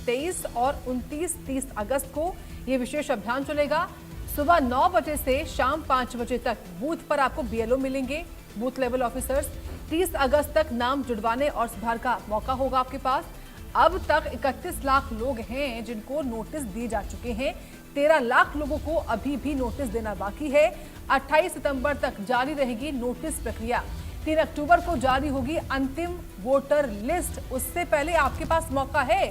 23 और 29-30 अगस्त को ये विशेष अभियान चलेगा। सुबह 9 बजे से शाम 5 बजे तक बूथ पर आपको बीएलओ मिलेंगे, बूथ लेवल ऑफिसर्स। 30 अगस्त तक नाम जुड़वाने और सुधार का मौका होगा आपके पास। अब तक 31 लाख लोग हैं जिनको नोटिस दिए जा चुके हैं। 13 लाख लोगों को अभी भी नोटिस देना बाकी है। 28 सितंबर तक जारी रहेगी नोटिस प्रक्रिया। 3 अक्टूबर को जारी होगी अंतिम वोटर लिस्ट। उससे पहले आपके पास मौका है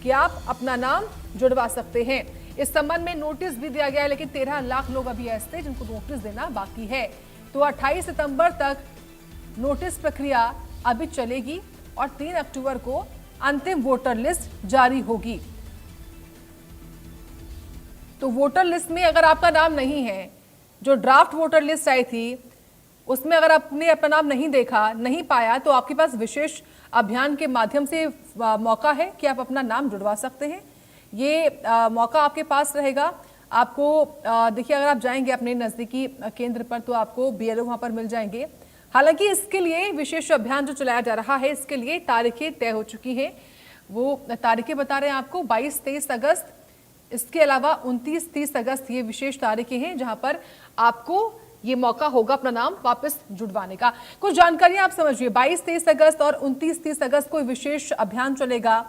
कि आप अपना नाम जुड़वा सकते हैं। इस संबंध में नोटिस भी दिया गया है, लेकिन 13 लाख लोग अभी ऐसे जिनको नोटिस देना बाकी है। तो 28 सितंबर तक नोटिस प्रक्रिया अभी चलेगी और 3 अक्टूबर को अंतिम वोटर लिस्ट जारी होगी। तो वोटर लिस्ट में अगर आपका नाम नहीं है, जो ड्राफ्ट वोटर लिस्ट आई थी उसमें अगर आपने अपना नाम नहीं देखा, नहीं पाया, तो आपके पास विशेष अभियान के माध्यम से मौका है कि आप अपना नाम जुड़वा सकते हैं। ये मौका आपके पास रहेगा। आपको देखिए, अगर आप जाएंगे अपने नज़दीकी केंद्र पर तो आपको बीएलओ वहां पर मिल जाएंगे। हालांकि इसके लिए विशेष अभियान जो चलाया जा रहा है, इसके लिए तारीखें तय हो चुकी हैं। वो तारीखें बता रहे हैं आपको, 22-23 अगस्त, इसके अलावा 29-30 अगस्त ये विशेष तारीखें हैं जहां पर आपको ये मौका होगा अपना नाम वापस जुड़वाने का। कुछ जानकारियां आप समझिए। 22-23 अगस्त और 29-30 अगस्त को विशेष अभियान चलेगा।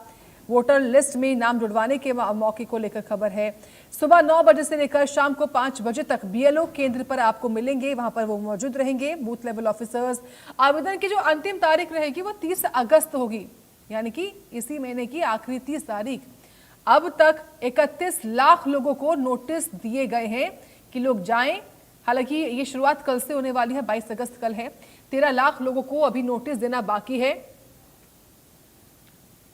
वोटर लिस्ट में नाम जुड़वाने के मौके को लेकर खबर है। सुबह 9 बजे से लेकर शाम को 5 बजे तक बीएलओ केंद्र पर आपको मिलेंगे, वहां पर वो मौजूद रहेंगे, बूथ लेवल ऑफिसर्स। आवेदन की जो अंतिम तारीख रहेगी वो 30 अगस्त होगी, यानी कि इसी महीने की आखिरी 30 तारीख। अब तक 31 लाख लोगों को नोटिस दिए गए हैं कि लोग जाएं। हालांकि ये शुरुआत कल से होने वाली है, 22 अगस्त कल है। 13 लाख लोगों को अभी नोटिस देना बाकी है।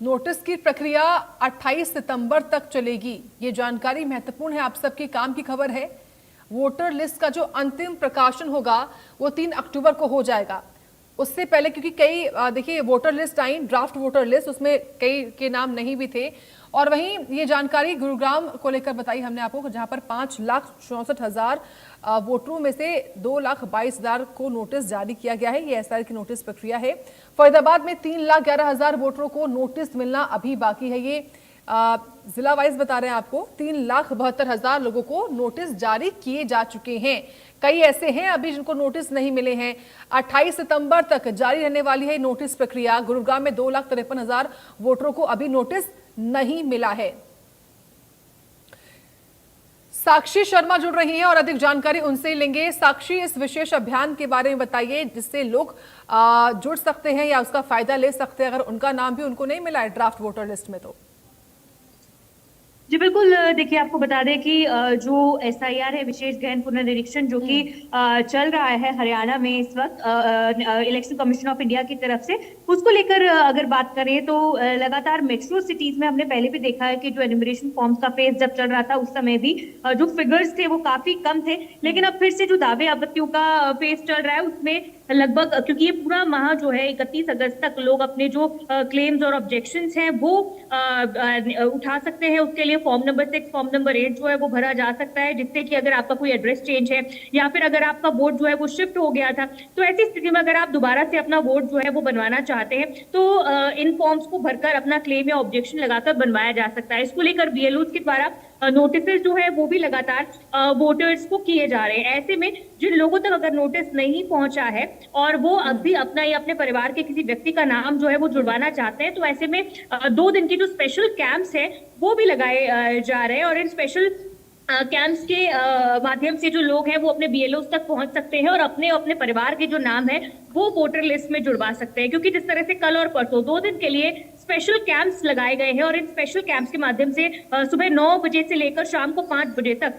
नोटिस की प्रक्रिया 28 सितंबर तक चलेगी। ये जानकारी महत्वपूर्ण है, आप सबके काम की खबर है। वोटर लिस्ट का जो अंतिम प्रकाशन होगा वो 3 अक्टूबर को हो जाएगा। उससे पहले, क्योंकि कई देखिए वोटर लिस्ट आई, ड्राफ्ट वोटर लिस्ट, उसमें कई के नाम नहीं भी थे। और वहीं ये जानकारी गुरुग्राम को लेकर बताई हमने आपको, जहां पर 5,64,000 वोटरों में से 2,22,000 को नोटिस जारी किया गया है। ये एसआर की नोटिस प्रक्रिया है। फरीदाबाद में 3,11,000 वोटरों को नोटिस मिलना अभी बाकी है। ये जिला वाइज बता रहे हैं आपको। 3,72,000 लोगों को नोटिस जारी किए जा चुके हैं। कई ऐसे हैं अभी जिनको नोटिस नहीं मिले हैं। 28 सितंबर तक जारी रहने वाली है नोटिस प्रक्रिया। गुरुग्राम में 2,53,000 वोटरों को अभी नोटिस नहीं मिला है। साक्षी शर्मा जुड़ रही हैं और अधिक जानकारी उनसे लेंगे। साक्षी, इस विशेष अभियान के बारे में बताइए जिससे लोग जुड़ सकते हैं या उसका फायदा ले सकते हैं अगर उनका नाम भी उनको नहीं मिला है ड्राफ्ट वोटर लिस्ट में। तो जी बिल्कुल, देखिए आपको बता दें कि जो एसआईआर है, विशेष गहन पुनर्निरीक्षण, जो कि चल रहा है हरियाणा में इस वक्त इलेक्शन कमीशन ऑफ इंडिया की तरफ से, उसको लेकर अगर बात करें तो लगातार मेट्रो सिटीज में हमने पहले भी देखा है कि जो एन्यूमरेशन फॉर्म्स का फेज जब चल रहा था उस समय भी जो फिगर्स थे वो काफी कम थे। लेकिन अब फिर से जो दावे आपत्तियों का फेज चल रहा है उसमें लगभग, क्योंकि ये पूरा माह जो है 31 अगस्त तक लोग अपने जो क्लेम्स और ऑब्जेक्शंस हैं वो उठा सकते हैं। उसके लिए फॉर्म नंबर 6, फॉर्म नंबर 8 जो है वो भरा जा सकता है, जिससे कि अगर आपका कोई एड्रेस चेंज है या फिर अगर आपका वोट जो है वो शिफ्ट हो गया था, तो ऐसी स्थिति में अगर आप दोबारा से अपना वोट जो है वो बनवाना चाहते हैं तो इन फॉर्म्स को भरकर अपना क्लेम या ऑब्जेक्शन लगाकर बनवाया जा सकता है। इसको लेकर बीएलओ के द्वारा नोटिस जो है वो भी लगातार वोटर्स को किए जा रहे हैं। ऐसे में जिन लोगों तक अगर नोटिस नहीं पहुंचा है और वो अभी अपना या अपने परिवार के किसी व्यक्ति का नाम जो है वो जुड़वाना चाहते हैं, तो ऐसे में 2 दिन की जो स्पेशल कैंप्स है वो भी लगाए जा रहे हैं। और इन स्पेशल कैंप्स के माध्यम से जो लोग हैं वो अपने बीएलओ तक पहुंच सकते हैं और अपने अपने परिवार के जो नाम है वो वोटर लिस्ट में जुड़वा सकते हैं। क्योंकि जिस तरह से कल और परसों 2 दिन के लिए स्पेशल कैंप्स लगाए गए हैं और इन स्पेशल कैंप्स के माध्यम से सुबह 9 बजे से लेकर शाम को 5 बजे तक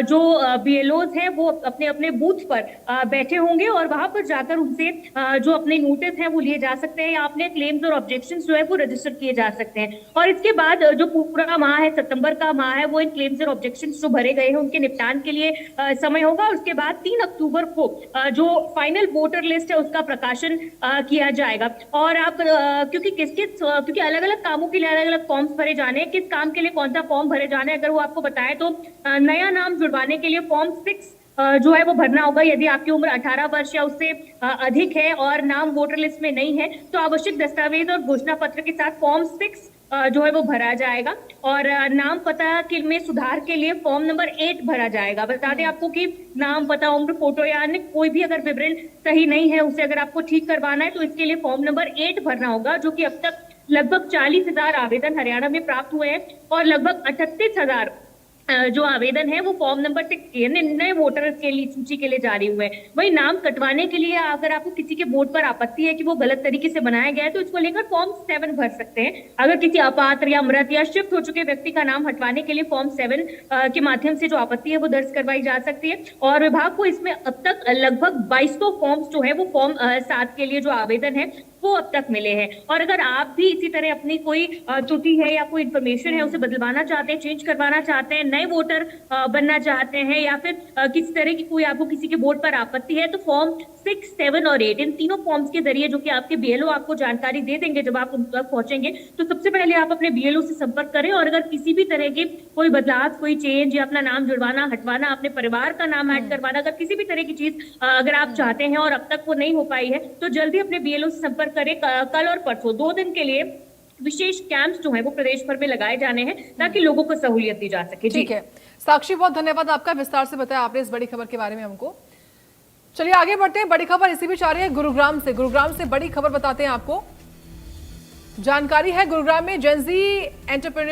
जो बीएलओज हैं वो अपने अपने बूथ पर बैठे होंगे और वहां पर जाकर उनसे जो अपने नोटिस हैं वो लिए जा सकते हैं या अपने क्लेम्स और ऑब्जेक्शंस जो है वो रजिस्टर किए जा सकते हैं। और इसके बाद जो पूरा माह है, सितंबर का माह है, वो इन क्लेम्स और ऑब्जेक्शंस जो भरे गए हैं उनके निपटान के लिए समय होगा। उसके बाद 3 अक्टूबर को जो फाइनल वोटर लिस्ट है उसका प्रकाशन किया जाएगा। और आप क्योंकि अलग अलग कामों के लिए अलग अलग फॉर्म्स भरे जाने हैं, किस काम के लिए कौन सा फॉर्म भरे जाने हैं अगर वो आपको बताएं तो नया नाम जुड़वाने के लिए फॉर्म 6 जो है वो भरना होगा। यदि आपकी उम्र 18 वर्ष या उससे अधिक है और नाम वोटर लिस्ट में नहीं है तो आवश्यक दस्तावेज और घोषणा पत्र के साथ फॉर्म 6 जो है वो भरा जाएगा। और नाम पता के में सुधार के लिए फॉर्म नंबर 8 भरा जाएगा। बता दें आपको कि नाम, पता, उम्र, फोटो या अन्य कोई भी अगर विवरण सही नहीं है, उसे अगर आपको ठीक करवाना है तो इसके लिए फॉर्म नंबर 8 भरना होगा, जो कि अब तक लगभग 40,000 आवेदन हरियाणा में प्राप्त हुए हैं और लगभग 38,000 जो आवेदन है वो फॉर्म नंबर 6 यानी नए वोटर के लिए सूची के लिए जारी हुए हैं। वही नाम कटवाने के लिए अगर आपको किसी के वोट पर आपत्ति है कि वो गलत तरीके से बनाया गया है तो इसको लेकर फॉर्म 7 भर सकते हैं। अगर किसी अपात्र या मृत या शिफ्ट हो चुके व्यक्ति का नाम हटवाने के लिए फॉर्म 7 के माध्यम से जो आपत्ति है वो दर्ज करवाई जा सकती है। और विभाग को इसमें अब तक लगभग 2200 फॉर्म्स जो है वो फॉर्म 7 के लिए जो आवेदन है वो अब तक मिले हैं। और अगर आप भी इसी तरह अपनी कोई त्रुटि है या कोई इन्फॉर्मेशन है उसे बदलवाना चाहते हैं, चेंज करवाना चाहते हैं, नए वोटर बनना चाहते हैं या फिर किसी तरह की कोई आपको किसी के वोट पर आपत्ति है तो फॉर्म 6, 7 और 8 इन तीनों फॉर्म्स के जरिए जो कि आपके बीएलओ आपको जानकारी दे देंगे जब आप उन तक पहुंचेंगे, तो सबसे पहले आप अपने बीएलओ से संपर्क करें। और अगर किसी भी तरह के कोई बदलाव, कोई चेंज या अपना नाम जुड़वाना, हटवाना, अपने परिवार का नाम ऐड करवाना, अगर किसी भी तरह की चीज अगर आप चाहते हैं और अब तक वो नहीं हो पाई है तो जल्दी अपने बीएलओ से संपर्क करें। कल और परसों 2 दिन के लिए विशेष कैंप्स जो है वो प्रदेश भर में लगाए जाने हैं ताकि लोगों को सहूलियत दी जा सके। ठीक है साक्षी, बहुत धन्यवाद आपका, विस्तार से बताया आपने इस बड़ी खबर के बारे में हमको। चलिए आगे बढ़ते हैं, बड़ी खबर इसी बीच आ रही है गुरुग्राम से। गुरुग्राम से बड़ी खबर बताते हैं आपको। जानकारी है गुरुग्राम में जेनजी एंटरप्रेन्योर